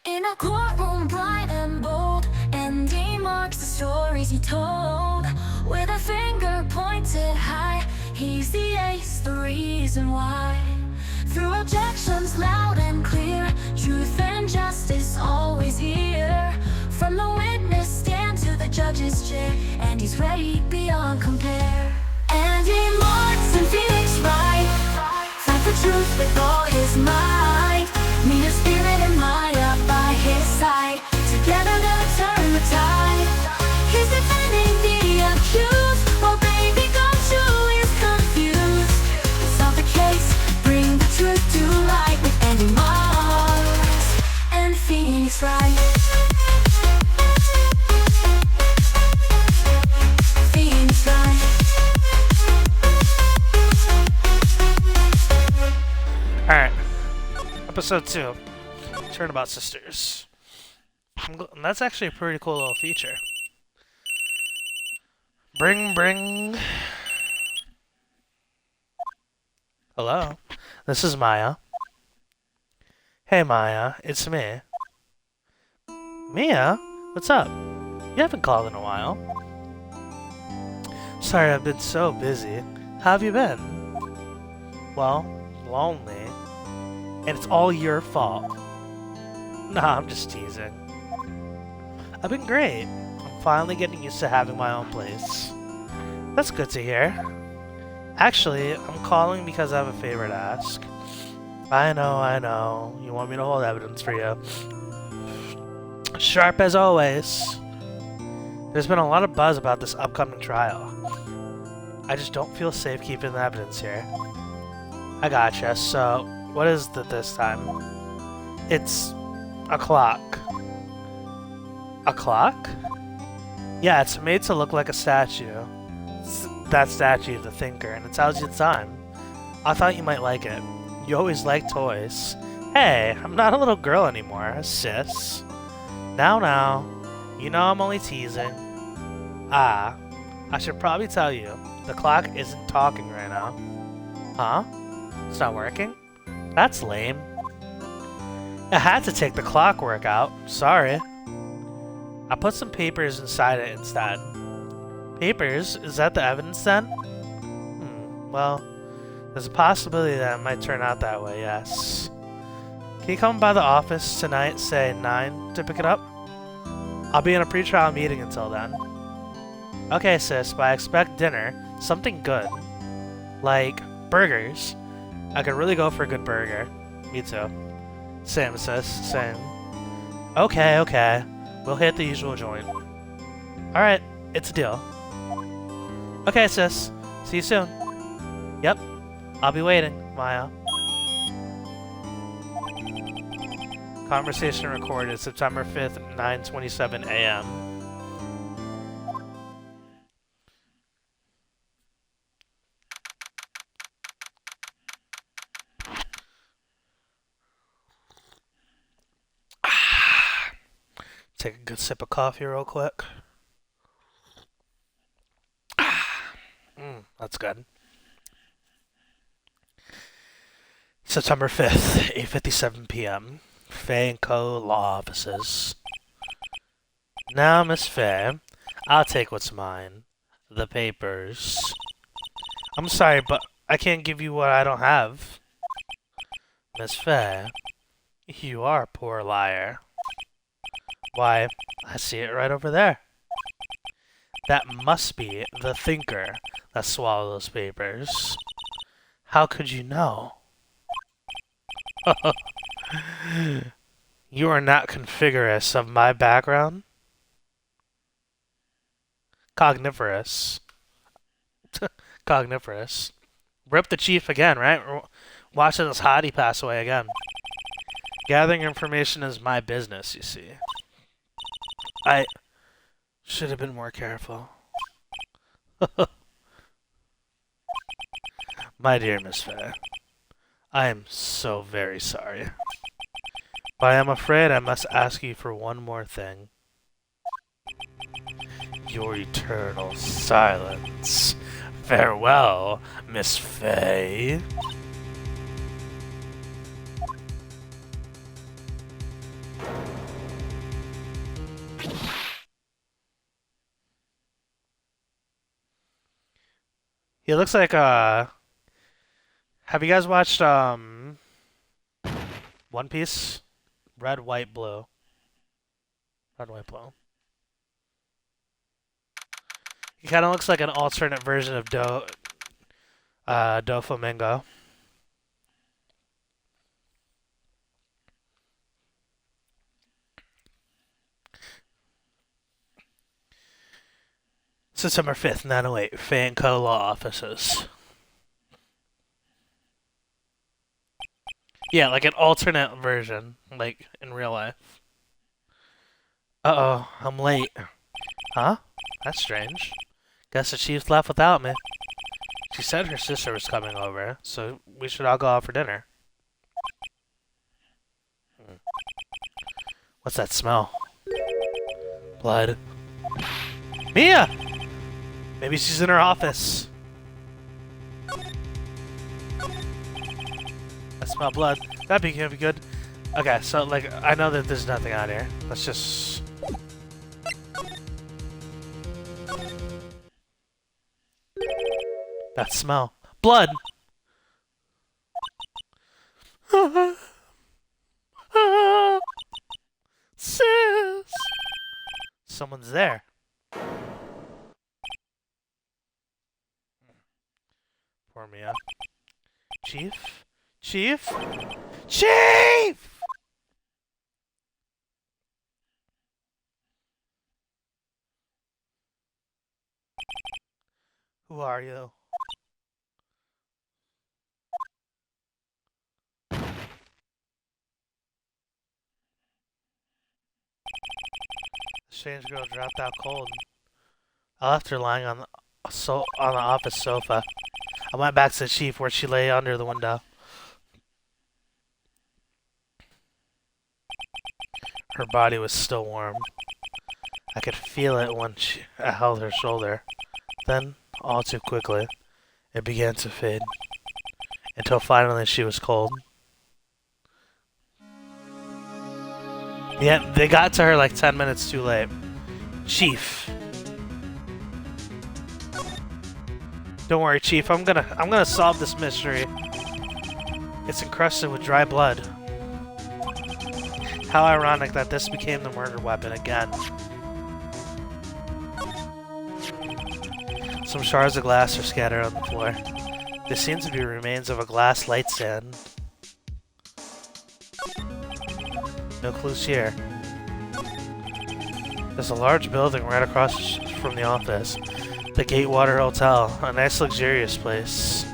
In a courtroom bright and bold, and he marks the stories he told. With a finger pointed high, he's the ace, the reason why. Through objections loud and clear, truth and justice always here. From the witness stand to the judge's chair, and he's ready beyond compare. And he marks in Phoenix Wright, fight for truth with all his might. Meet a spirit and Maya by his side, together they'll turn the tide. He's defending the accused, while baby Gumshoe is confused. Solve the case, bring the truth to light, with Andy Mars and Phoenix Wright. Phoenix Wright. Alright, episode 2, Turnabout Sisters. That's actually a pretty cool little feature. Bring. Hello, this is Maya. Hey Maya, it's me. Mia? What's up? You haven't called in a while. Sorry, I've been so busy. How have you been? Well, lonely. And it's all your fault. Nah, I'm just teasing. I've been great. I'm finally getting used to having my own place. That's good to hear. Actually, I'm calling because I have a favor to ask. I know. You want me to hold evidence for you. Sharp as always. There's been a lot of buzz about this upcoming trial. I just don't feel safe keeping the evidence here. I gotcha, so what is it this time? It's a clock. A clock? Yeah, it's made to look like a statue. It's that statue, the thinker, and it tells you the time. I thought you might like it. You always like toys. Hey, I'm not a little girl anymore, sis. Now, you know I'm only teasing. Ah, I should probably tell you, the clock isn't talking right now. Huh? It's not working? That's lame. I had to take the clockwork out. Sorry. I put some papers inside it instead. Papers? Is that the evidence then? Well, there's a possibility that it might turn out that way, yes. Can you come by the office tonight, say 9, to pick it up? I'll be in a pre-trial meeting until then. Okay, sis, but I expect dinner. Something good. Like burgers. I could really go for a good burger. Me too. Same, sis. Same. Okay. We'll hit the usual joint. Alright, it's a deal. Okay, sis. See you soon. Yep. I'll be waiting, Maya. Conversation recorded September 5th, 9:27 a.m. Take a good sip of coffee real quick. That's good. September 5th, 8:57 p.m. Fey & Co. Law Offices. Now, Miss Fey, I'll take what's mine. The papers. I'm sorry, but I can't give you what I don't have. Miss Fey, you are a poor liar. Why, I see it right over there. That must be the thinker that swallowed those papers. How could you know? You are not configurous of my background? Cogniferous. Cogniferous. Rip the chief again, right? Watching this hottie pass away again. Gathering information is my business, you see. I should have been more careful. My dear Miss Fey, I am so very sorry. But I am afraid I must ask you for one more thing. Your eternal silence. Farewell, Miss Fey. He looks like have you guys watched One Piece? Red, white, blue. Red, white, blue. He kind of looks like an alternate version of Doflamingo. September 5th, 908, Fey and Co. Law Offices. Yeah, like an alternate version, like in real life. Uh-oh, I'm late. Huh? That's strange. Guess the chief left without me. She said her sister was coming over, so we should all go out for dinner. What's that smell? Blood. Mia! Maybe she's in her office. I smell blood. That'd be good. Okay, so, like, I know that there's nothing out here. Let's just... That smell. Blood! Sis! Someone's there. Pour me up. Chief? Chief? Chief! Who are you? The strange girl dropped out cold. I left her lying on the office sofa. I went back to the chief where she lay under the window. Her body was still warm. I could feel it when I held her shoulder. Then, all too quickly, it began to fade. Until finally she was cold. Yeah, they got to her like 10 minutes too late. Chief. Don't worry, Chief. I'm gonna solve this mystery. It's encrusted with dry blood. How ironic that this became the murder weapon again. Some shards of glass are scattered on the floor. There seem to be remains of a glass light stand. No clues here. There's a large building right across from the office. The Gatewater Hotel, a nice luxurious place.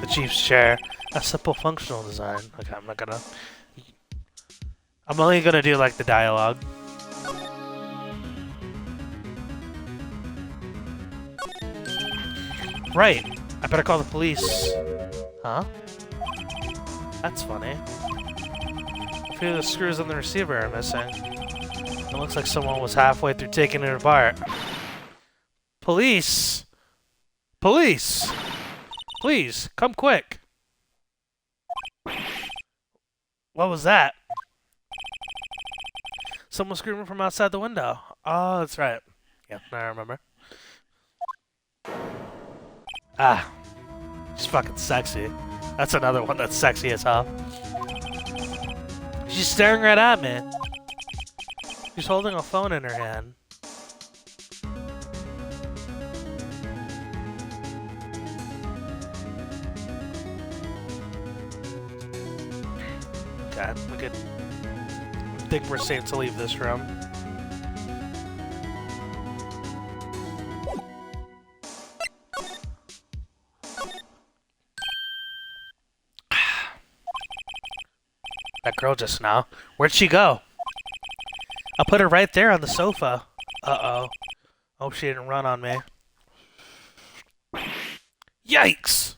The chief's chair, a simple functional design. Okay, I'm only gonna do like the dialogue. Right, I better call the police. Huh? That's funny. A few of the screws on the receiver are missing. It looks like someone was halfway through taking it apart. Police! Police! Please, come quick! What was that? Someone screaming from outside the window. Oh, that's right. Yeah, now I remember. Ah. She's fucking sexy. That's another one that's sexy as hell. She's staring right at me. She's holding a phone in her hand. Okay, I think we're safe to leave this room. That girl just now. Where'd she go? I put her right there on the sofa. Uh-oh. Hope she didn't run on me. Yikes!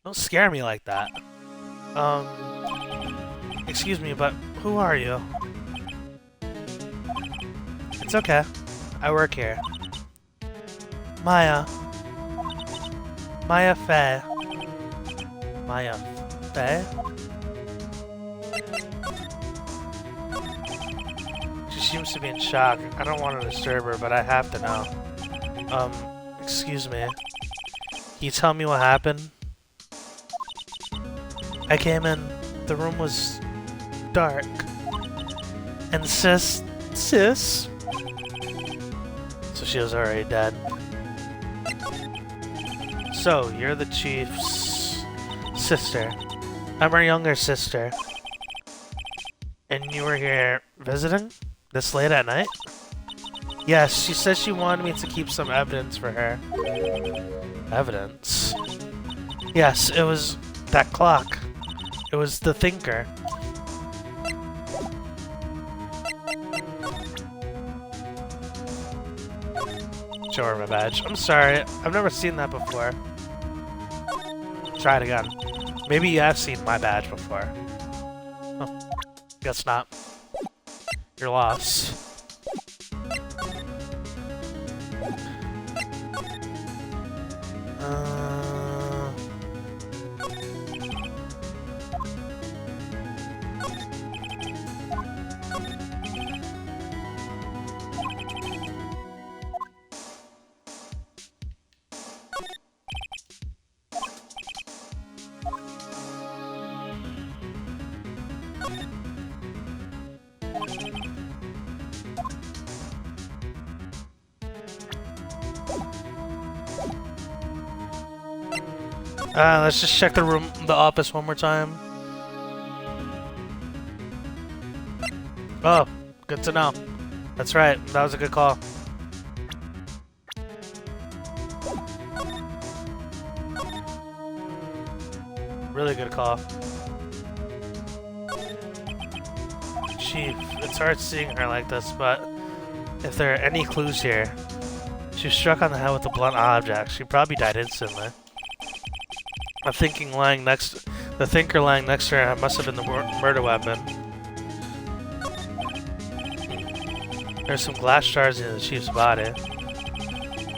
Don't scare me like that. Excuse me, but who are you? It's okay. I work here. Maya. Maya Fey. Maya Fey? seems to be in shock. I don't want to disturb her, but I have to know. Excuse me. Can you tell me what happened? I came in, the room was dark. And sis... So she was already dead. So, you're the chief's sister. I'm her younger sister. And you were here visiting? This late at night? Yes, she said she wanted me to keep some evidence for her. Evidence? Yes, it was that clock. It was the thinker. Show her my badge. I'm sorry, I've never seen that before. Try it again. Maybe you have seen my badge before. Oh, guess not. You're lost. Let's just check the office one more time. Oh, good to know. That's right, that was a good call. Really good call. Chief, it's hard seeing her like this, but if there are any clues here, she was struck on the head with a blunt object. She probably died instantly. The thinker lying next to her must have been the murder weapon. There's some glass shards in the chief's body.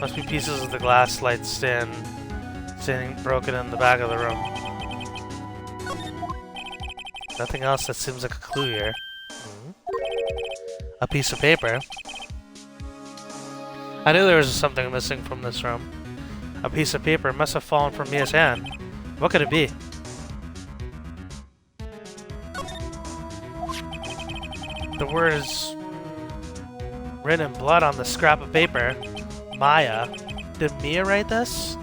Must be pieces of the glass light standing broken in the back of the room. Nothing else that seems like a clue here. A piece of paper. I knew there was something missing from this room. A piece of paper must have fallen from Mia's hand. What could it be? The words written in blood on the scrap of paper. Maya. Did Mia write this?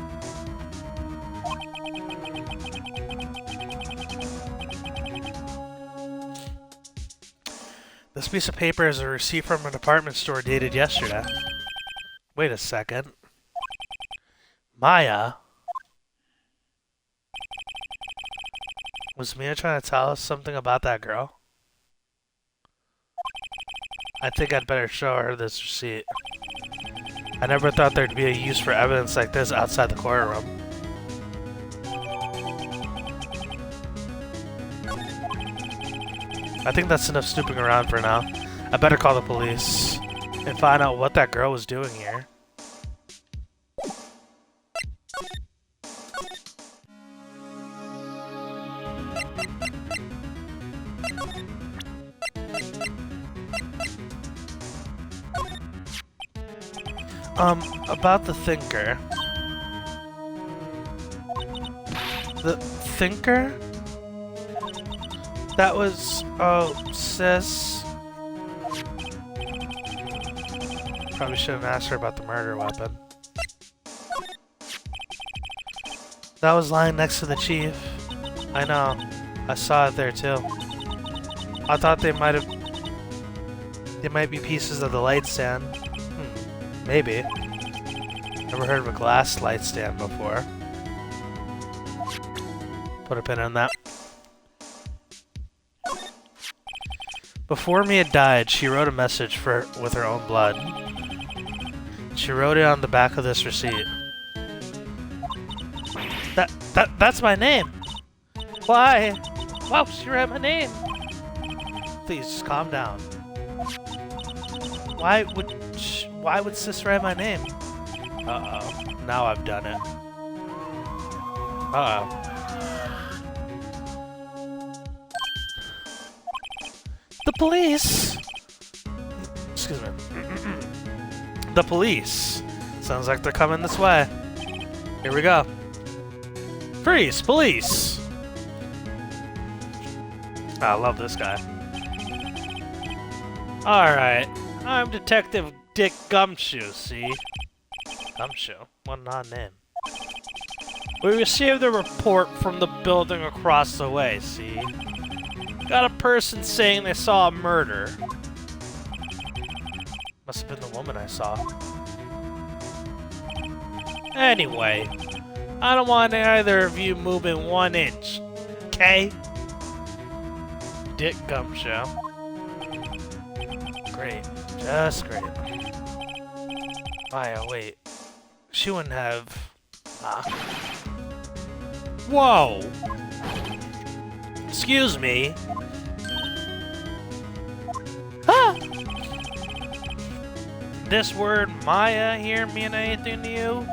This piece of paper is a receipt from a department store dated yesterday. Wait a second. Maya? Was Mia trying to tell us something about that girl? I think I'd better show her this receipt. I never thought there'd be a use for evidence like this outside the courtroom. I think that's enough snooping around for now. I better call the police and find out what that girl was doing here. About the thinker. The thinker? That was... oh, sis. Probably shouldn't ask her about the murder weapon. That was lying next to the chief. I know. I saw it there too. I thought they might be pieces of the light stand. Maybe. Never heard of a glass light stand before. Put a pin in that. Before Mia died, she wrote a message with her own blood. She wrote it on the back of this receipt. That's my name! Why? Why would she write my name? Please, just calm down. Why would sis write my name? Uh-oh. Now I've done it. Uh-oh. The police! the police. Sounds like they're coming this way. Here we go. Freeze, police! Oh, I love this guy. Alright, I'm Detective Dick Gumshoe, see? Gumshoe? What an odd name. We received a report from the building across the way, see? Got a person saying they saw a murder. Must have been the woman I saw. Anyway, I don't want either of you moving 1 inch, okay? Dick Gumshoe. Great. Just great. Maya, wait. She wouldn't have... Whoa! Excuse me. Ah! This word Maya here mean anything to you?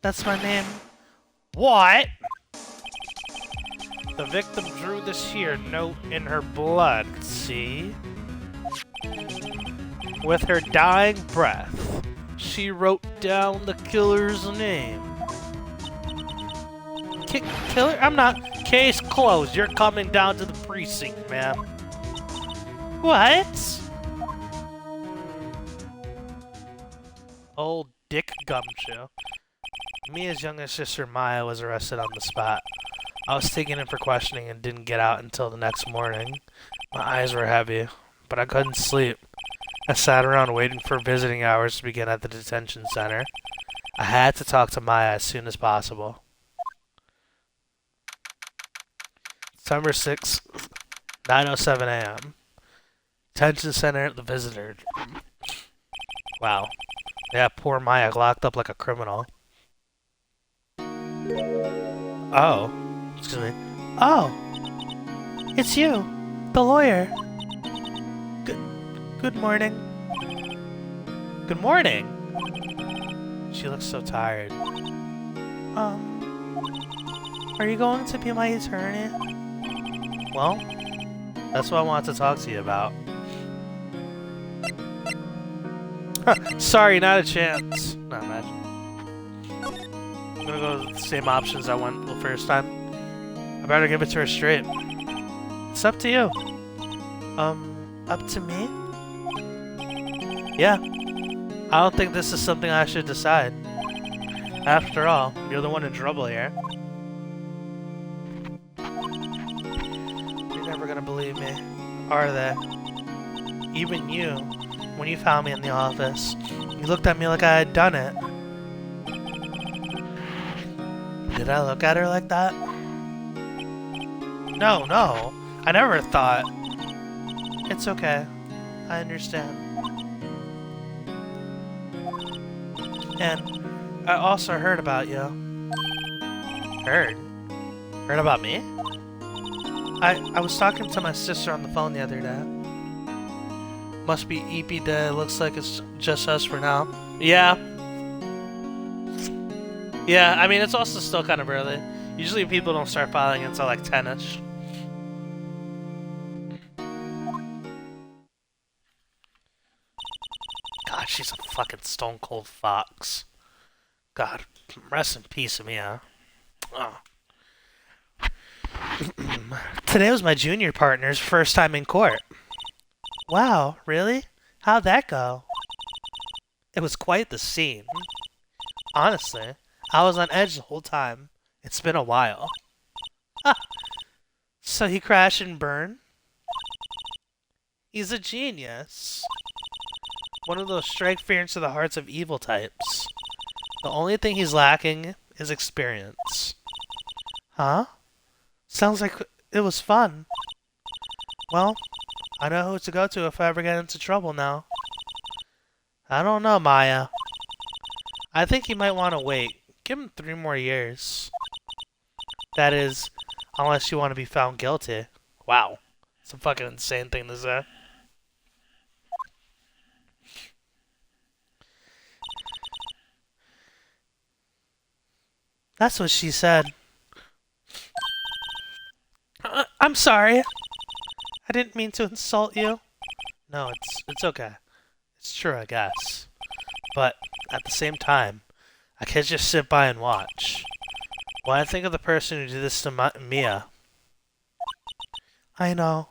That's my name. What? The victim drew this here note in her blood, see? With her dying breath, she wrote down the killer's name. Killer? I'm not. Case closed. You're coming down to the precinct, ma'am. What? Old Dick Gumshoe. Mia's younger sister Maya was arrested on the spot. I was taken in for questioning and didn't get out until the next morning. My eyes were heavy, but I couldn't sleep. I sat around waiting for visiting hours to begin at the detention center. I had to talk to Maya as soon as possible. September 6th, 9:07 a.m. Detention center at the visitor. Wow. Yeah, poor Maya locked up like a criminal. Oh. Excuse me. Oh! It's you! The lawyer! Good morning. Good morning! She looks so tired. Are you going to be my attorney? Well, that's what I wanted to talk to you about. Sorry, not a chance. Not imagine. I'm gonna go with the same options I went the first time. I better give it to her straight. It's up to you. Up to me? Yeah. I don't think this is something I should decide. After all, you're the one in trouble here. You're never gonna believe me, are they? Even you, when you found me in the office, you looked at me like I had done it. Did I look at her like that? No, I never thought. It's okay. I understand. And I also heard about you. Heard? Heard about me? I was talking to my sister on the phone the other day. Must be EP Day. Looks like it's just us for now. Yeah. Yeah, I mean, it's also still kind of early. Usually people don't start filing until like 10-ish. God, she's a fucking stone cold fox. God, rest in peace, Mia. Oh. Today was my junior partner's first time in court. Wow, really? How'd that go? It was quite the scene. Honestly, I was on edge the whole time. It's been a while. So he crashed and burned? He's a genius. One of those strike fear into the hearts of evil types. The only thing he's lacking is experience. Huh? Sounds like it was fun. Well, I know who to go to if I ever get into trouble now. I don't know, Maya. I think you might want to wait. Give him 3 more years. That is, unless you want to be found guilty. Wow. It's a fucking insane thing to say. That's what she said. I'm sorry. I didn't mean to insult you. No, it's okay. It's true, I guess. But at the same time, I can't just sit by and watch. When I think of the person who did this to Mia... I know.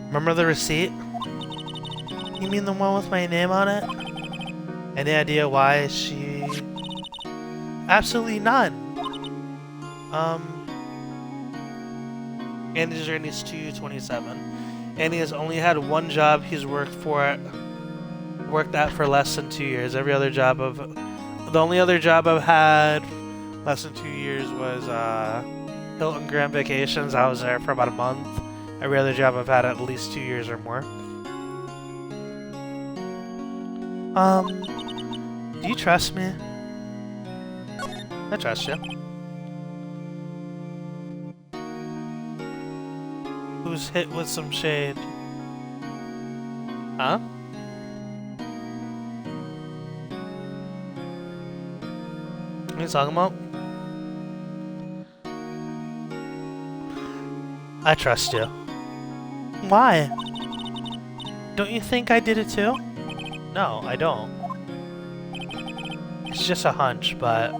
Remember the receipt? You mean the one with my name on it? Any idea why she... Absolutely none! Andy's journey's 227. Andy has only had one job he's worked at for less than 2 years. The only other job I've had less than 2 years was Hilton Grand Vacations. I was there for about a month. Every other job I've had at least 2 years or more. Do you trust me? I trust you. Who's hit with some shade? Huh? What are you talking about? I trust you. Why? Don't you think I did it too? No, I don't. It's just a hunch, but...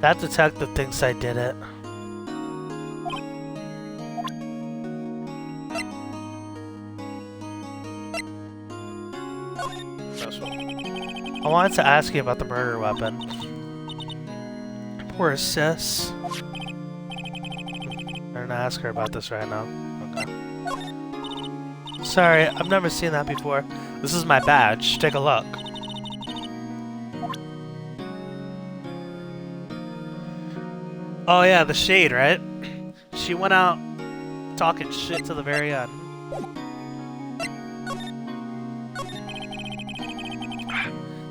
that detective thinks I did it. I wanted to ask you about the murder weapon. Poor sis. I'm gonna ask her about this right now. Okay. Sorry, I've never seen that before. This is my badge. Take a look. Oh yeah, the shade, right? She went out talking shit to the very end.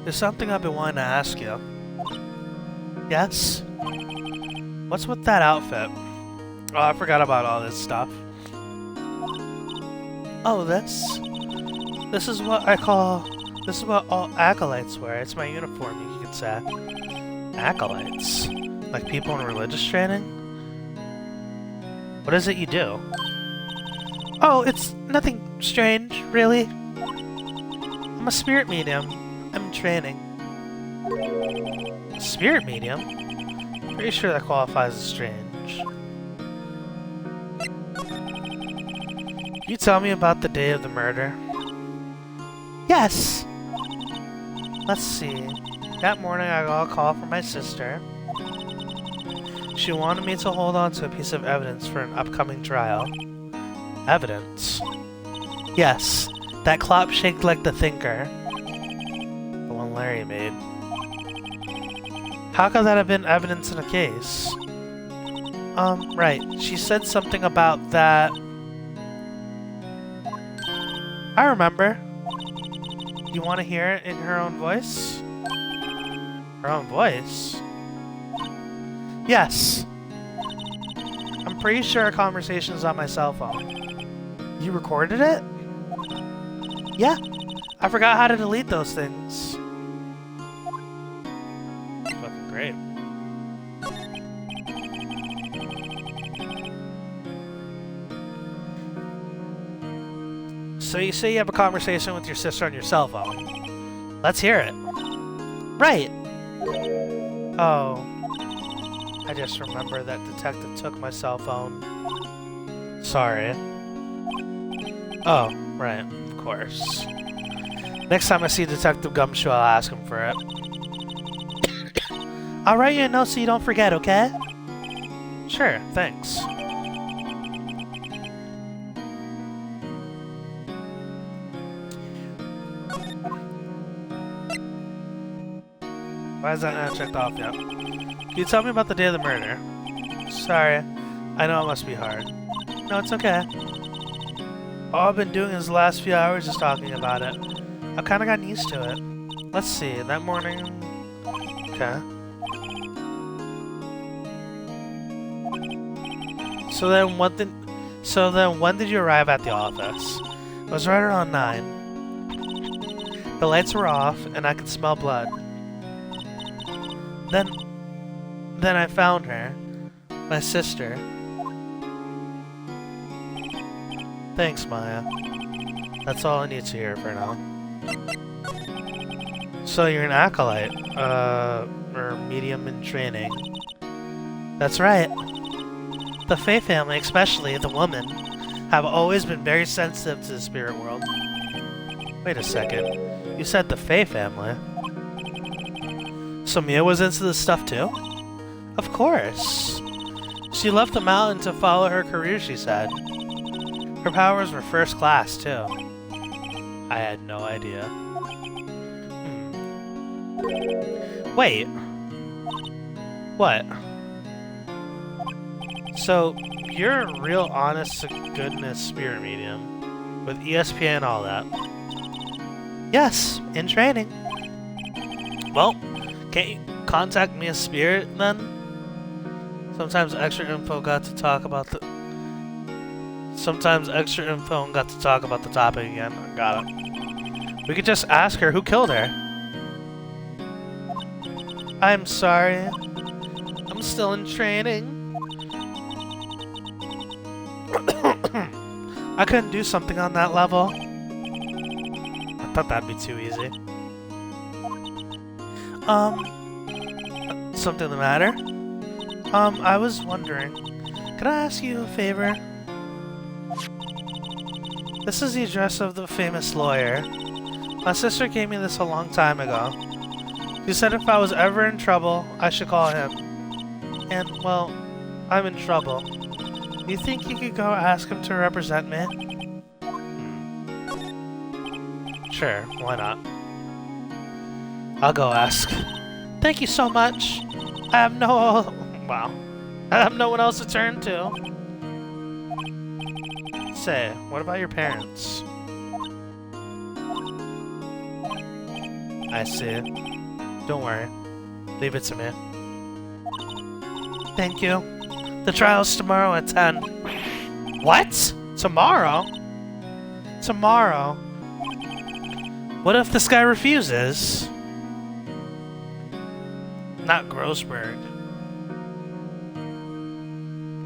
There's something I've been wanting to ask you. Yes? What's with that outfit? Oh, I forgot about all this stuff. Oh, this? This is what all acolytes wear. It's my uniform, you could say. Acolytes? Like people in religious training? What is it you do? Oh, it's nothing strange, really. I'm a spirit medium. I'm in training. Spirit medium? Pretty sure that qualifies as strange. Can you tell me about the day of the murder? Yes! Let's see. That morning I got a call from my sister. She wanted me to hold on to a piece of evidence for an upcoming trial. Evidence? Yes, that clock shaped like the thinker. The one Larry made. How could that have been evidence in a case? Right. She said something about that... I remember. You want to hear it in her own voice? Her own voice? Yes. I'm pretty sure our conversation is on my cell phone. You recorded it? Yeah. I forgot how to delete those things. Fucking great. So you say you have a conversation with your sister on your cell phone. Let's hear it. Right. Oh. I just remember that detective took my cell phone. Sorry. Oh, right. Of course. Next time I see Detective Gumshoe, I'll ask him for it. I'll write you a note so you don't forget, okay? Sure, thanks. Why is that not checked off yet? Can you tell me about the day of the murder? Sorry. I know it must be hard. No, it's okay. All I've been doing is the last few hours is talking about it. I've kind of gotten used to it. Let's see, that morning... Okay. So then when did you arrive at the office? It was right around 9. The lights were off, and I could smell blood. Then I found her. My sister. Thanks, Maya. That's all I need to hear for now. So you're an acolyte, or medium in training. That's right. The Fey family, especially the women, have always been very sensitive to the spirit world. Wait a second. You said the Fey family? So Mia was into this stuff too? Of course. She left the mountain to follow her career, she said. Her powers were first class too. I had no idea. Wait. What? So, you're a real honest-to-goodness spirit medium, with ESP and all that. Yes, in training. Well, can't you contact me as spirit, then? Sometimes extra info got to talk about the topic again. Got it. We could just ask her who killed her. I'm sorry. I'm still in training. I couldn't do something on that level. I thought that'd be too easy. Something the matter? I was wondering, could I ask you a favor? This is the address of the famous lawyer. My sister gave me this a long time ago. She said if I was ever in trouble, I should call him. And, well, I'm in trouble. Do you think you could go ask him to represent me? Sure, why not? I'll go ask. Thank you so much. I have no one else to turn to. Say, what about your parents? I see. Don't worry. Leave it to me. Thank you. The trial's tomorrow at 10. What? Tomorrow? Tomorrow? What if this guy refuses? Not Grossberg.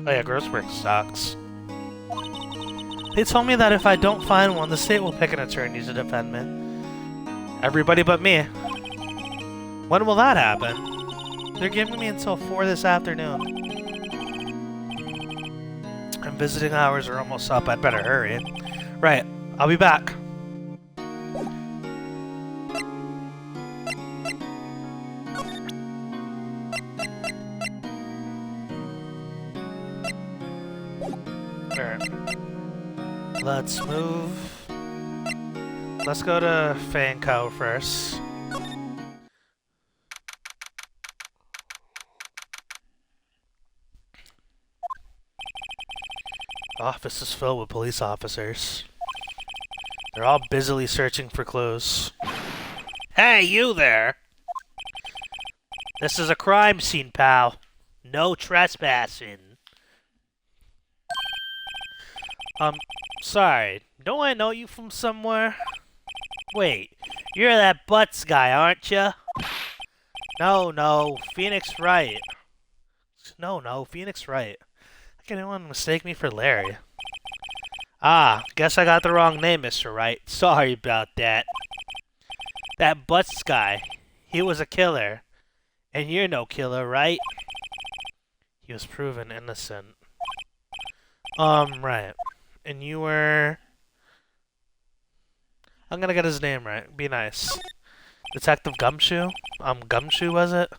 Oh yeah, Grossberg sucks. They told me that if I don't find one, the state will pick an attorney to defend me. Everybody but me. When will that happen? They're giving me until 4 this afternoon. And visiting hours are almost up. I'd better hurry. Right. I'll be back. Alright. Let's move. Let's go to Fey & Co. first. Office is filled with police officers. They're all busily searching for clues. Hey, you there! This is a crime scene, pal. No trespassing. Sorry. Don't I know you from somewhere? Wait, you're that Butts guy, aren't you? No, Phoenix Wright. No, Phoenix Wright. How can anyone mistake me for Larry? Ah, guess I got the wrong name, Mr. Wright. Sorry about that. That Butts guy, he was a killer. And you're no killer, right? He was proven innocent. Right. And you were... I'm gonna get his name right. Be nice. Detective Gumshoe? Gumshoe, was it?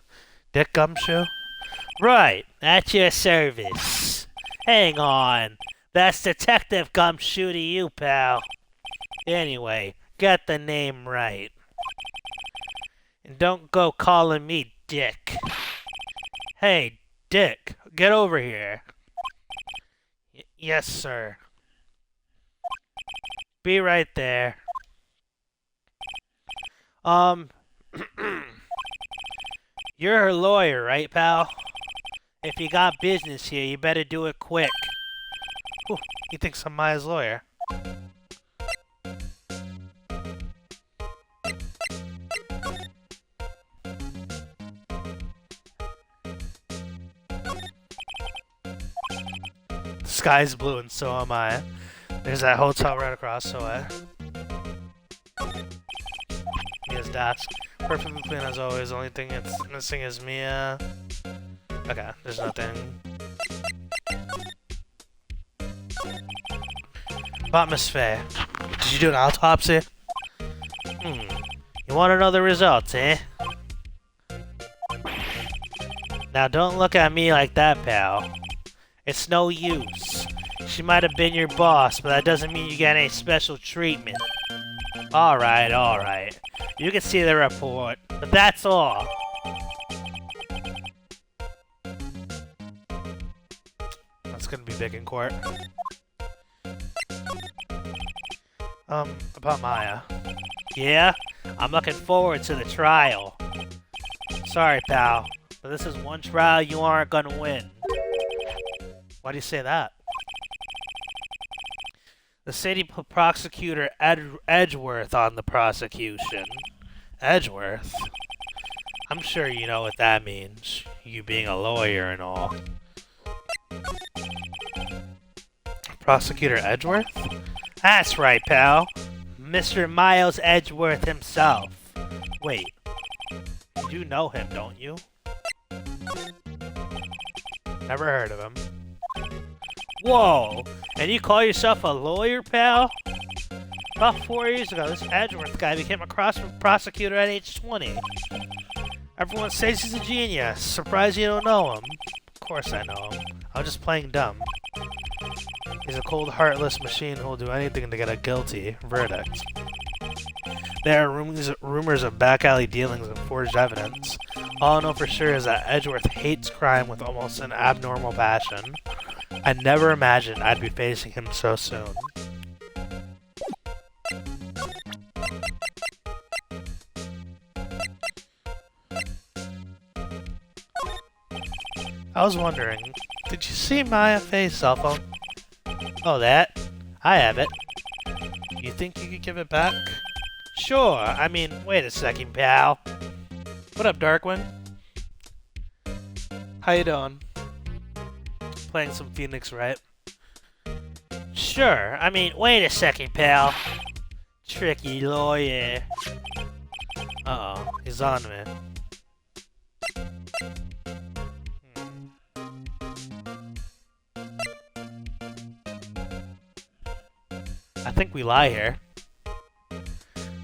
Dick Gumshoe? Right, at your service. Hang on. That's Detective Gumshoe to you, pal. Anyway, get the name right. And don't go calling me Dick. Hey, Dick, get over here. Yes, sir. Be right there. You're her lawyer, right, pal? If you got business here, you better do it quick. Ooh, he thinks I'm Maya's lawyer. sky's blue and so am I. There's that hotel right across the way. Mia's desk. Perfectly clean as always. The only thing it's missing is Mia. Okay, there's nothing. About Miss Fey. Did you do an autopsy? You want to know the results, eh? Now don't look at me like that, pal. It's no use. She might have been your boss, but that doesn't mean you get any special treatment. Alright, alright. You can see the report, but that's all. That's gonna be big in court. About Maya. Yeah? I'm looking forward to the trial. Sorry, pal, but this is one trial you aren't gonna win. Why do you say that? The city put prosecutor Edgeworth on the prosecution. Edgeworth? I'm sure you know what that means, you being a lawyer and all. Prosecutor Edgeworth? That's right, pal. Mr. Miles Edgeworth himself. Wait, you do know him, don't you? Never heard of him. Whoa! And you call yourself a lawyer, pal? About 4 years ago, this Edgeworth guy became a prosecutor at age 20. Everyone says he's a genius. Surprised you don't know him. Of course I know him. I'm just playing dumb. He's a cold, heartless machine who'll do anything to get a guilty verdict. There are rumors of back alley dealings and forged evidence. All I know for sure is that Edgeworth hates crime with almost an abnormal passion. I never imagined I'd be facing him so soon. I was wondering, did you see Maya Fey's cell phone? Oh, that? I have it. You think you could give it back? Sure, I mean, wait a second, pal. What up, Darkwing? How you doing? Playing some Phoenix Wright. Sure, I mean, wait a second, pal. Tricky lawyer. Uh-oh, he's on me. I think we lie here.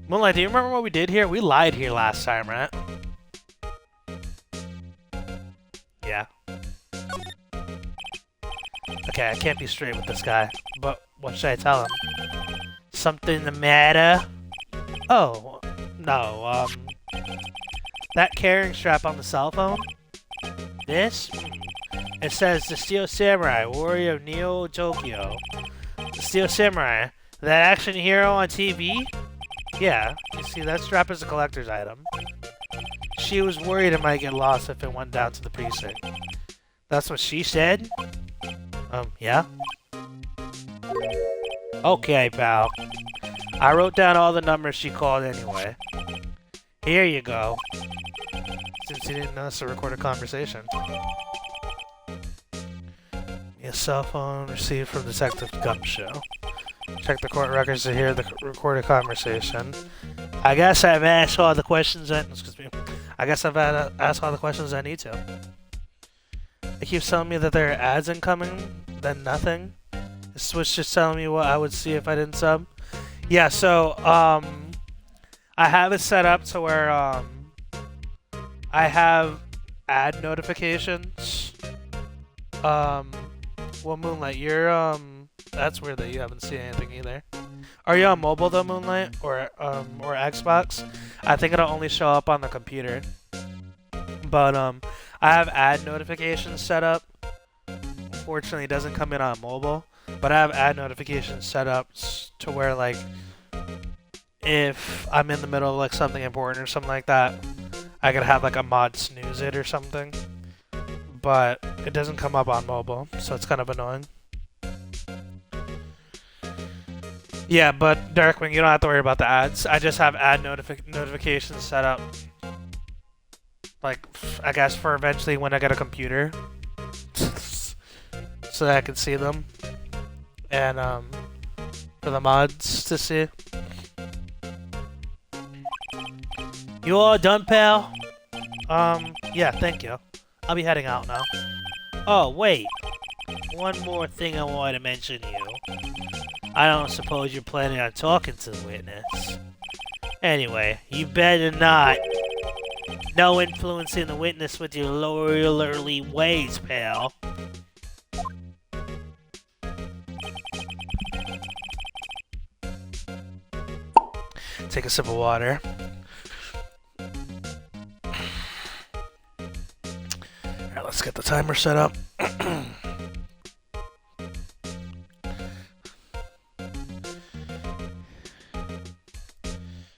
Moonlight, do you remember what we did here? We lied here last time, right? Yeah. Okay, I can't be straight with this guy. But what should I tell him? Something the matter? Oh, no, that carrying strap on the cell phone? This? It says the Steel Samurai, warrior of Neo Tokyo. The Steel Samurai? That action hero on TV? Yeah, you see, that strap is a collector's item. She was worried it might get lost if it went down to the precinct. That's what she said? Yeah? Okay, pal. I wrote down all the numbers she called anyway. Here you go. Since you didn't know, it's a recorded conversation. A cell phone received from Detective Gumshoe. Check the court records to hear the recorded conversation. I guess I've asked all the questions I asked all the questions I need to. It keeps telling me that there are ads incoming, then nothing. The Switch just telling me what I would see if I didn't sub. Yeah, so I have it set up to where I have ad notifications. Well, Moonlight, you're that's weird that you haven't seen anything either. Are you on mobile though, Moonlight, or Xbox? I think it'll only show up on the computer. But I have ad notifications set up. Unfortunately, it doesn't come in on mobile, but I have ad notifications set up to where, like, if I'm in the middle of like something important or something like that, I could have like a mod snooze it or something. But it doesn't come up on mobile, so it's kind of annoying. Yeah, but Darkwing, you don't have to worry about the ads. I just have ad notifications set up. Like, I guess for eventually when I get a computer. So that I can see them. and for the mods to see. You all done, pal? Yeah, thank you. I'll be heading out now. Oh, wait. One more thing I wanted to mention to you. I don't suppose you're planning on talking to the witness. Anyway, you better not. No influencing the witness with your lawyerly ways, pal. Take a sip of water. Alright, let's get the timer set up.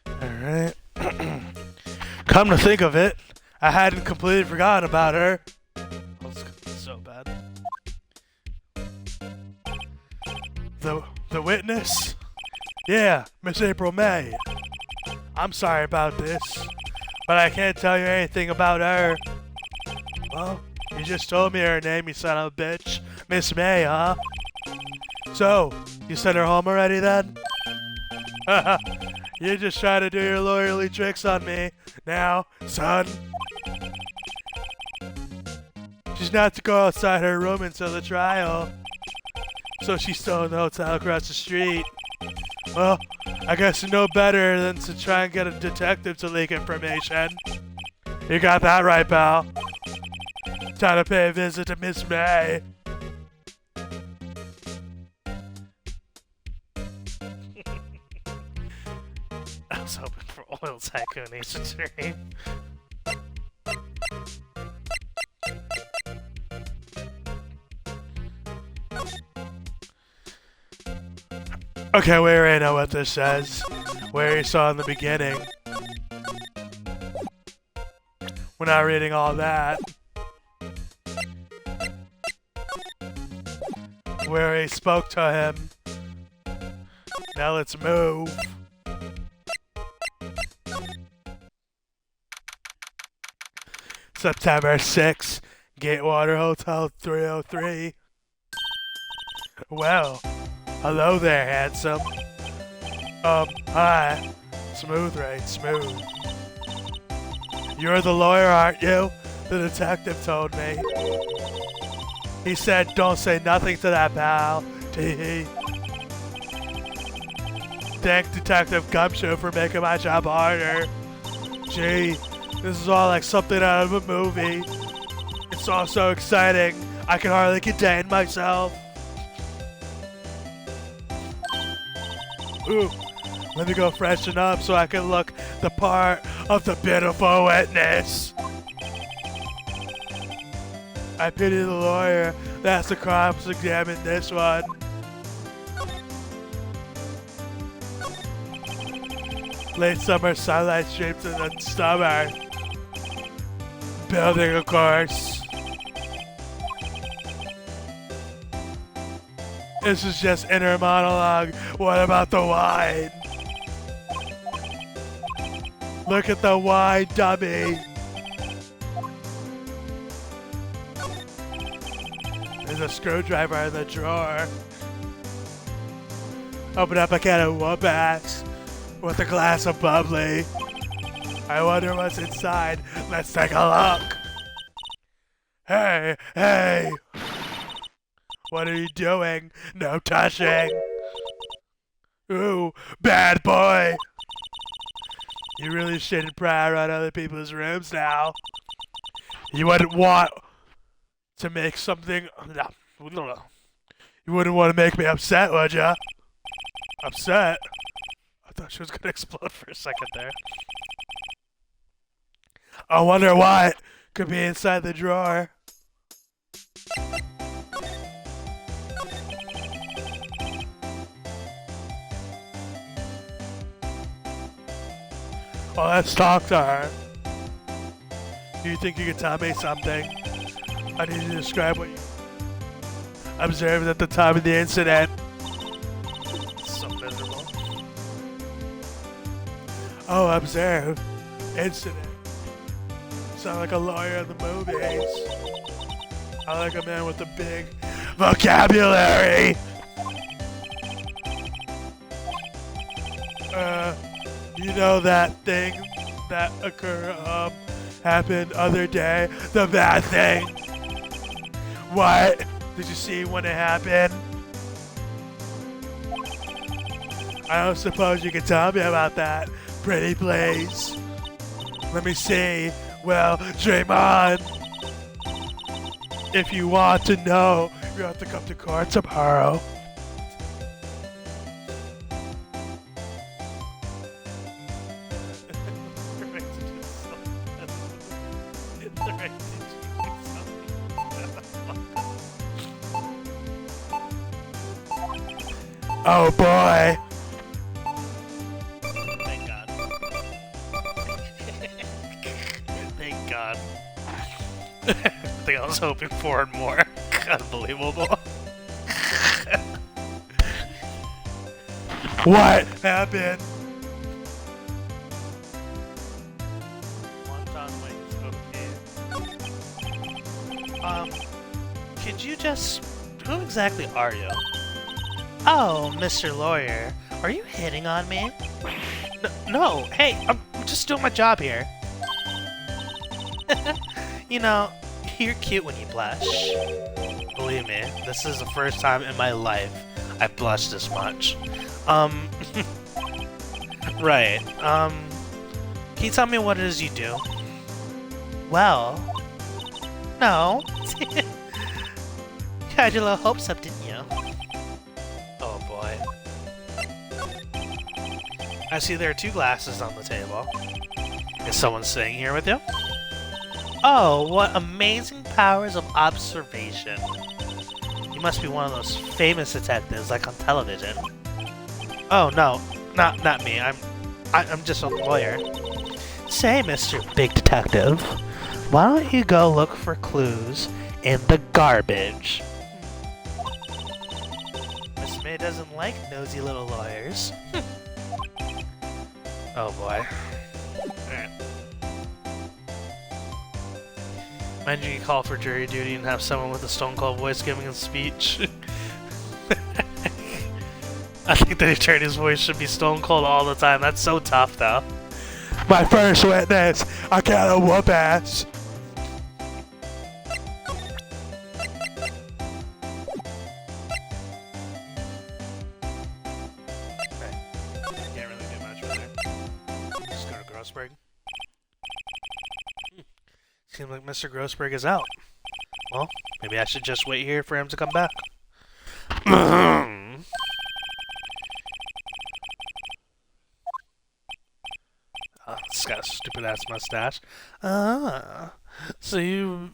Alright. Come to think of it, I hadn't completely forgotten about her. Oh, this is so bad. The witness? Yeah, Miss April May. I'm sorry about this, but I can't tell you anything about her. Well, you just told me her name, you son of a bitch. Miss May, huh? So, you sent her home already then? Haha, you're just trying to do your lawyerly tricks on me now, son. She's not to go outside her room until the trial. So she's still in the hotel across the street. Well, I guess you know better than to try and get a detective to leak information. You got that right, pal. Time to pay a visit to Miss May. I was hoping for Oil Tycoon H3. Okay, we already know what this says. Where you saw in the beginning. We're not reading all that. Where he spoke to him. Now let's move. September 6th, Gatewater Hotel 303. Well, hello there, handsome. Hi. Smooth, right? Smooth. You're the lawyer, aren't you? The detective told me. He said, don't say nothing to that, pal. Tee-hee. Thank Detective Gumshoe for making my job harder. Gee, this is all like something out of a movie. It's all so exciting, I can hardly contain myself. Ooh, let me go freshen up so I can look the part of the pitiful witness. I pity the lawyer that's the crimes examine this one. Late summer sunlight streams in the summer. Building, of course. This is just inner monologue. What about the wine? Look at the wine, dummy. There's a screwdriver in the drawer. Open up a can of whoop-ass with a glass of bubbly. I wonder what's inside. Let's take a look. Hey, hey. What are you doing? No touching. Ooh, bad boy. You really shouldn't pry around other people's rooms now. You wouldn't want to make something... You wouldn't want to make me upset, would ya? Upset? I thought she was gonna explode for a second there. I wonder what could be inside the drawer. Well, let's talk to her. Do you think you could tell me something? I need you to describe what you observed at the time of the incident. It's so miserable. Oh, observe. Incident. Sound like a lawyer in the movies. I like a man with a big vocabulary. Uh, you know that thing that happened other day? The bad thing? What? Did you see when it happened? I don't suppose you can tell me about that, pretty please. Let me see. Well, dream on. If you want to know, you have to come to court tomorrow. Oh boy! Thank God. Thank God. I think I was hoping for more. Unbelievable. What happened? Could you just... Who exactly are you? Oh, Mr. Lawyer, are you hitting on me? No, hey, I'm just doing my job here. You know, you're cute when you blush. Believe me, this is the first time in my life I've blushed this much. Right, can you tell me what it is you do? Well, no. You had your little hopes up, didn't you? Oh boy. I see there are 2 glasses on the table. Is someone sitting here with you? Oh, what amazing powers of observation. You must be one of those famous detectives like on television. Oh no, not me. I'm just a lawyer. Say, Mr. Big Detective, why don't you go look for clues in the garbage? Miss May doesn't like nosy little lawyers. Oh boy. Alright. Imagine you call for jury duty and have someone with a stone cold voice giving a speech. I think the attorney's voice should be stone cold all the time. That's so tough, though. My first witness! I got a whoop ass! Can't really do much with her. Just go to Grossberg. Seems like Mr. Grossberg is out. Well, maybe I should just wait here for him to come back. This guy's stupid ass mustache. Ah, so you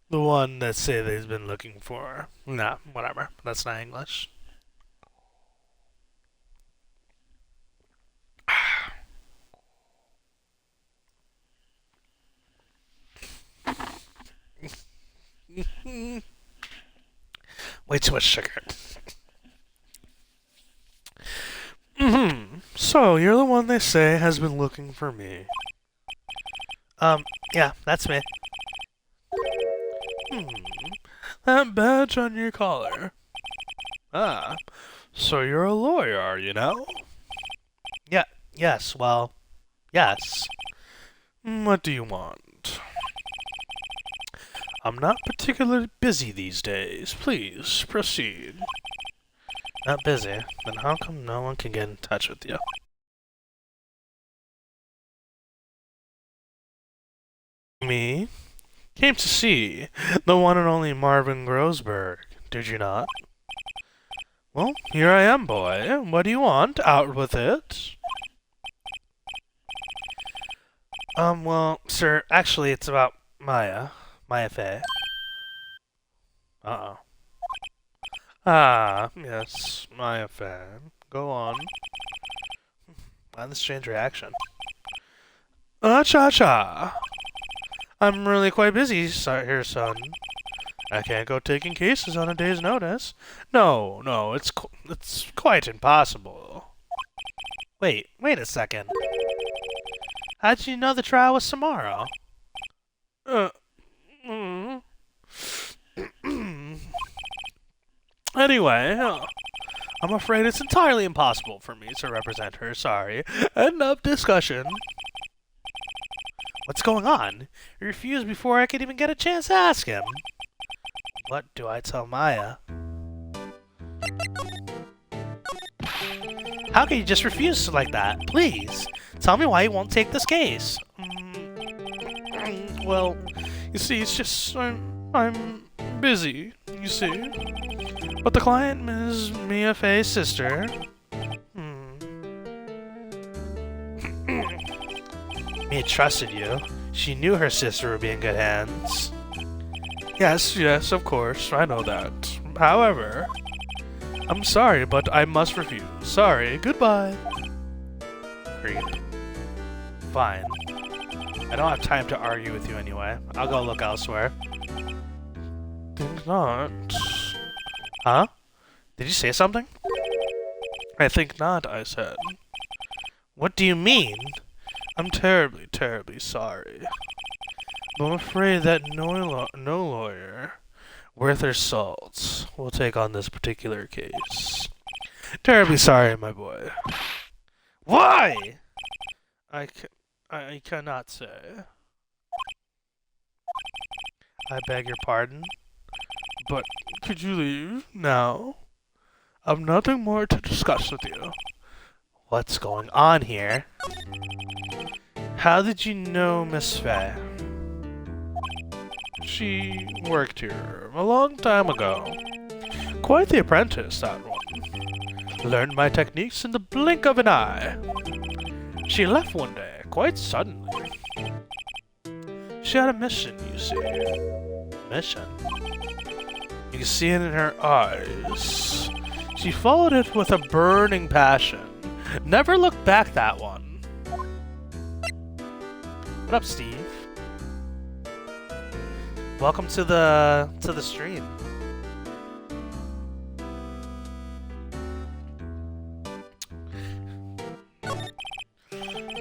the one that say they've been looking for? Nah, whatever. That's not English. Way too much sugar. So, you're the one they say has been looking for me. Yeah, that's me. That badge on your collar. Ah, so you're a lawyer, are you now? Yeah, yes, well, yes. What do you want? I'm not particularly busy these days. Please, proceed. Not busy? Then how come no one can get in touch with you? Me? Came to see the one and only Marvin Grossberg, did you not? Well, here I am, boy. What do you want? Out with it. Well, sir, actually, it's about Maya Fey. Uh-oh. Ah, yes, Maya Fey. Go on. Why the strange reaction? Cha-cha! I'm really quite busy here, son. I can't go taking cases on a day's notice. No, it's quite impossible. Wait a second. How'd you know the trial was tomorrow? Anyway, I'm afraid it's entirely impossible for me to represent her, sorry. End of discussion. What's going on? He refused before I could even get a chance to ask him. What do I tell Maya? How can you just refuse like that? Please, tell me why you won't take this case. Well, you see, it's just I'm busy, you see. But the client, Ms. Maya Fey's sister... Mia trusted you. She knew her sister would be in good hands. Yes, of course, I know that. However, I'm sorry, but I must refuse. Sorry, goodbye. Creep. Fine. I don't have time to argue with you anyway. I'll go look elsewhere. Think not. Huh? Did you say something? I think not, I said. What do you mean? I'm terribly, terribly sorry. But I'm afraid that no lawyer worth her salt will take on this particular case. Terribly sorry, my boy. Why? I cannot say. I beg your pardon, but could you leave now? I've nothing more to discuss with you. What's going on here? How did you know Miss Fey? She worked here a long time ago. Quite the apprentice, that one. Learned my techniques in the blink of an eye. She left one day, quite suddenly. She had a mission, you see. Mission? You can see it in her eyes. She followed it with a burning passion. Never looked back, that one. What up, Steve? Welcome to the stream.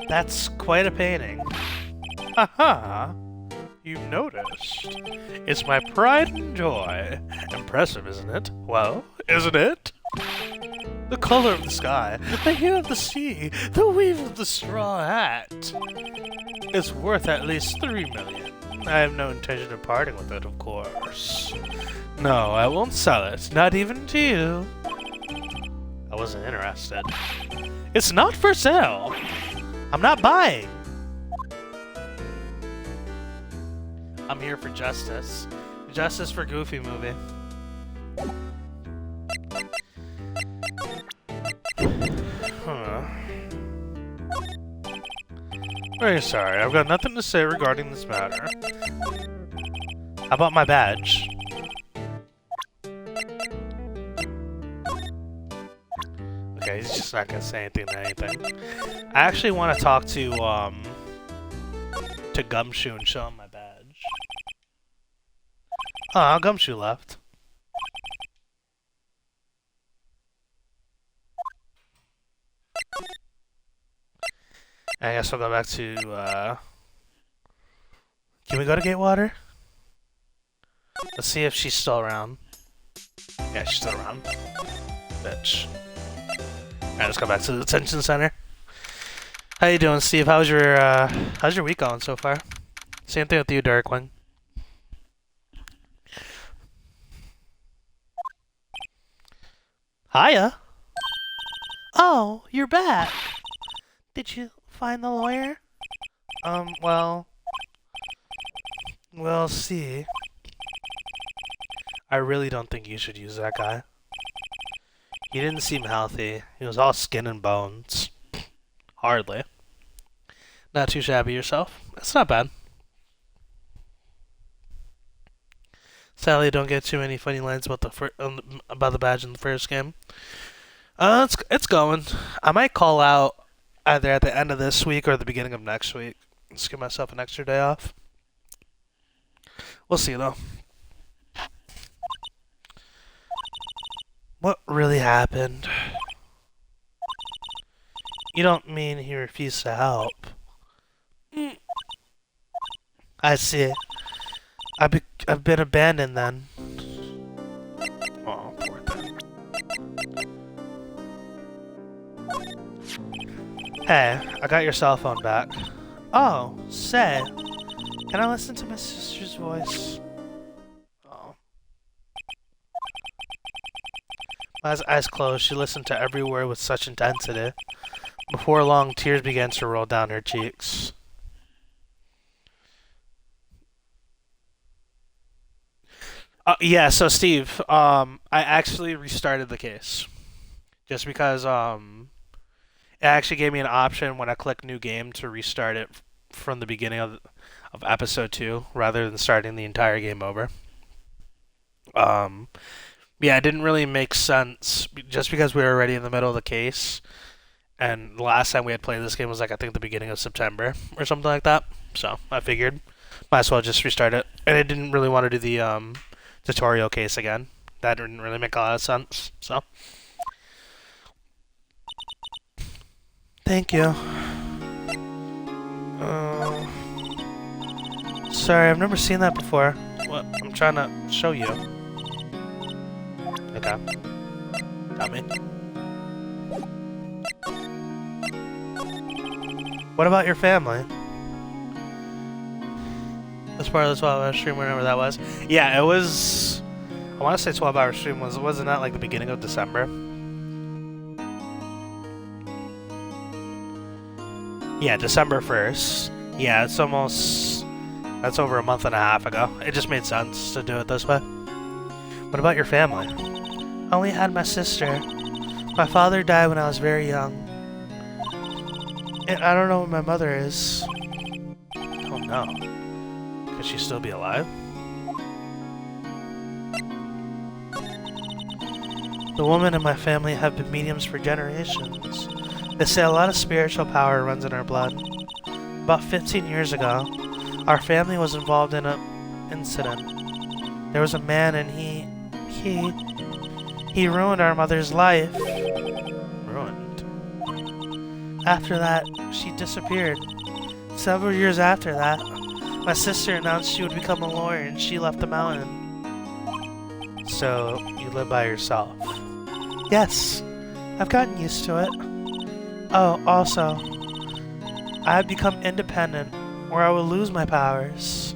That's quite a painting. Haha! You've noticed. It's my pride and joy. Impressive, isn't it? Well, isn't it? The color of the sky, the hue of the sea, the weave of the straw hat. It's worth at least 3 million. I have no intention of parting with it, of course. No, I won't sell it, not even to you. I wasn't interested. It's not for sale. I'm not buying. I'm here for justice. Justice for Goofy movie. Very sorry, I've got nothing to say regarding this matter. How about my badge? Okay, he's just not gonna say anything to anything. I actually want to talk to Gumshoe and show him my badge. Oh, Gumshoe left. I guess we'll go back to, Can we go to Gatewater? Let's see if she's still around. Yeah, she's still around. Bitch. Alright, let's go back to the detention center. How you doing, Steve? How's your week going so far? Same thing with you, Darkwing. Hiya! Oh, you're back! Did you find the lawyer? We'll see. I really don't think you should use that guy. He didn't seem healthy. He was all skin and bones. Hardly. Not too shabby yourself. It's not bad. Sadly, don't get too many funny lines about the badge in the first game. It's going. I might call out either at the end of this week or the beginning of next week. Just give myself an extra day off. We'll see, though. What really happened? You don't mean he refused to help? I see. I've been abandoned then. Oh, poor thing. Hey, I got your cell phone back. Oh, say, can I listen to my sister's voice? Oh. With eyes closed, she listened to every word with such intensity. Before long, tears began to roll down her cheeks. Yeah, so Steve, I actually restarted the case. Just because it actually gave me an option when I click new game to restart it from the beginning of episode 2 rather than starting the entire game over. Yeah, it didn't really make sense just because we were already in the middle of the case. And the last time we had played this game was like I think the beginning of September or something like that. So I figured might as well just restart it. And I didn't really want to do the tutorial case again. That didn't really make a lot of sense. So thank you. Sorry, I've never seen that before. What? I'm trying to show you. Okay. Got me. What about your family? That's part of the 12-hour stream, whenever that was. Yeah, it was... I want to say 12-hour stream. Wasn't that like the beginning of December? Yeah, December 1st. Yeah, it's almost... That's over a month and a half ago. It just made sense to do it this way. What about your family? I only had my sister. My father died when I was very young. And I don't know where my mother is. Oh no. Could she still be alive? The women in my family have been mediums for generations. They say a lot of spiritual power runs in our blood. About 15 years ago, our family was involved in an incident. There was a man and he ruined our mother's life. Ruined. After that, she disappeared. Several years after that, my sister announced she would become a lawyer and she left the mountain. So, you live by yourself? Yes, I've gotten used to it. Oh, also, I have become independent, or I will lose my powers.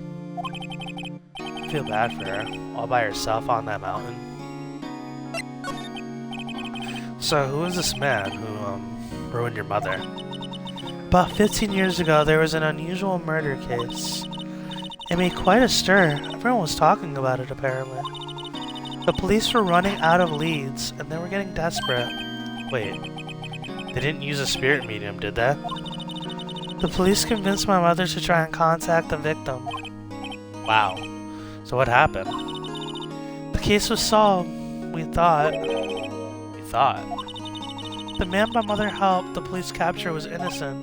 I feel bad for her, all by herself on that mountain. So, who is this man who, ruined your mother? About 15 years ago, there was an unusual murder case. It made quite a stir. Everyone was talking about it, apparently. The police were running out of leads, and they were getting desperate. Wait, they didn't use a spirit medium, did they? The police convinced my mother to try and contact the victim. Wow. So what happened? The case was solved, we thought. The man my mother helped the police capture was innocent.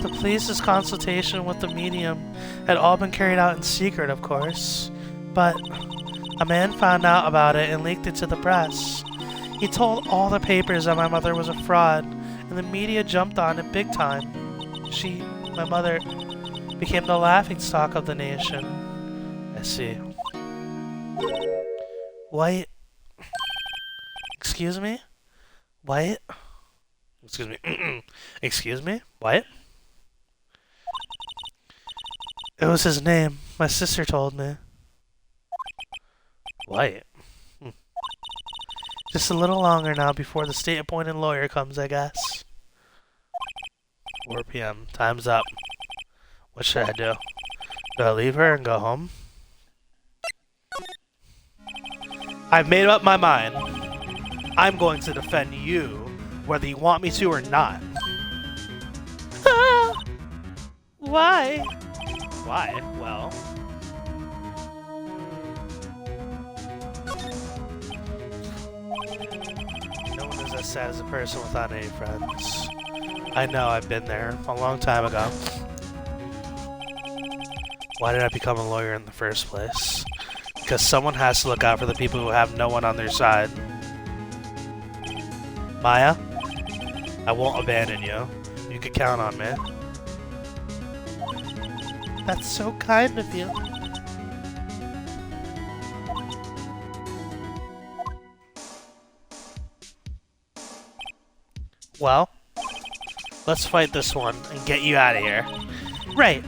The police's consultation with the medium had all been carried out in secret, of course. But a man found out about it and leaked it to the press. He told all the papers that my mother was a fraud, and the media jumped on it big time. My mother, became the laughingstock of the nation. I see. White. Excuse me? White? Excuse me. Excuse me? What? It was his name. My sister told me. White? Just a little longer now before the state-appointed lawyer comes, I guess. 4 p.m. Time's up. What should I do? Do I leave her and go home? I've made up my mind. I'm going to defend you, whether you want me to or not. Why? Why? Well... No one is as sad as a person without any friends. I know, I've been there a long time ago. Why did I become a lawyer in the first place? Because someone has to look out for the people who have no one on their side. Maya, I won't abandon you. You can count on me. That's so kind of you. Well, let's fight this one and get you out of here. Right.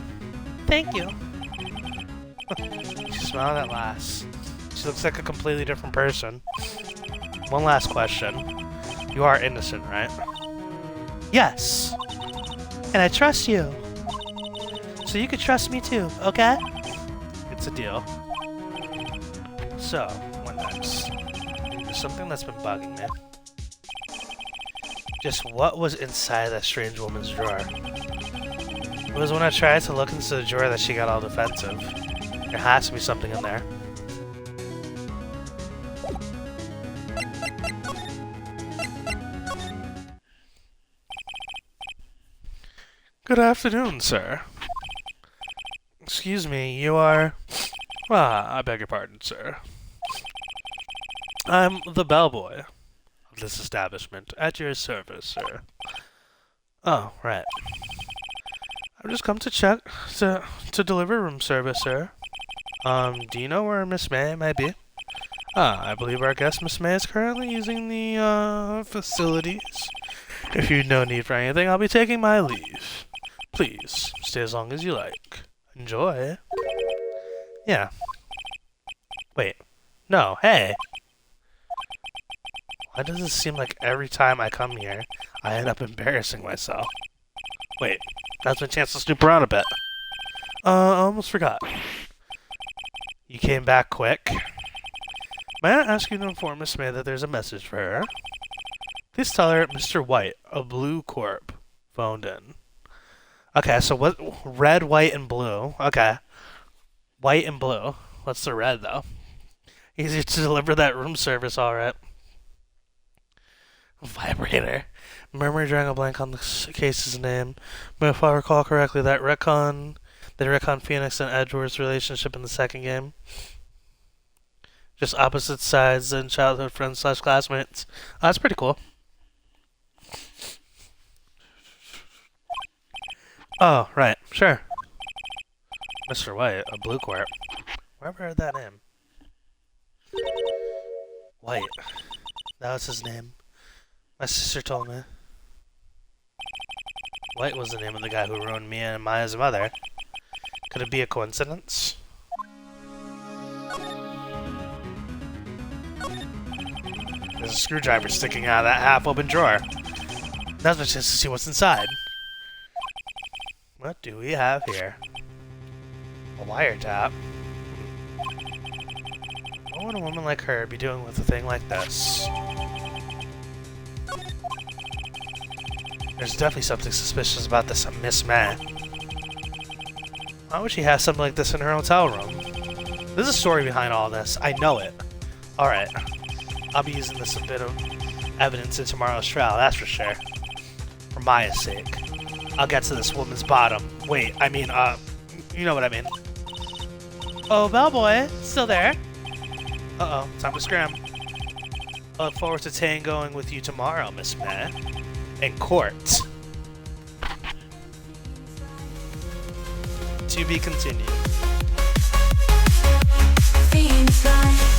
Thank you. She smiled at last. She looks like a completely different person. One last question. You are innocent, right? Yes. And I trust you. So you could trust me too, okay? It's a deal. So, what next? There's something that's been bugging me. Just what was inside that strange woman's drawer? It was when I tried to look into the drawer that she got all defensive. There has to be something in there. Good afternoon, sir. Excuse me, you are... I beg your pardon, sir. I'm the bellboy of this establishment, at your service, sir. Oh, right. I've just come to check, to deliver room service, sir. Do you know where Miss May might be? I believe our guest, Miss May, is currently using the, facilities. If you've no need for anything, I'll be taking my leave. Please, stay as long as you like. Enjoy. Yeah. Wait. No, hey! Why does it seem like every time I come here, I end up embarrassing myself? Wait, that's my chance to snoop around a bit. I almost forgot. You came back quick. May I ask you to inform Miss May that there's a message for her? Please tell her Mr. White, of Blue Corp, phoned in. Okay, so what? Red, white, and blue. Okay. White and blue. What's the red, though? Easy to deliver that room service, alright. Vibrator. Memory drawing a blank on the case's name. But if I recall correctly, they retcon Phoenix and Edward's relationship in the second game. Just opposite sides and childhood friends / classmates. That's pretty cool. Oh, right. Sure. Mr. White, a Blue Corp. Wherever heard that name? White. That was his name. My sister told me. White was the name of the guy who ruined me and Maya's mother. Could it be a coincidence? There's a screwdriver sticking out of that half-open drawer. Now's my chance to see what's inside. What do we have here? A wiretap. What would a woman like her be doing with a thing like this? There's definitely something suspicious about this Miss May. Why would she have something like this in her hotel room? There's a story behind all this. I know it. Alright. I'll be using this a bit of evidence in tomorrow's trial, that's for sure. For Maya's sake. I'll get to this woman's bottom. Wait, I mean, you know what I mean. Oh, bellboy, still there? Uh-oh, time to scram. I look forward to tangoing with you tomorrow, Miss May. In court. To be continued. Phoenix Wright.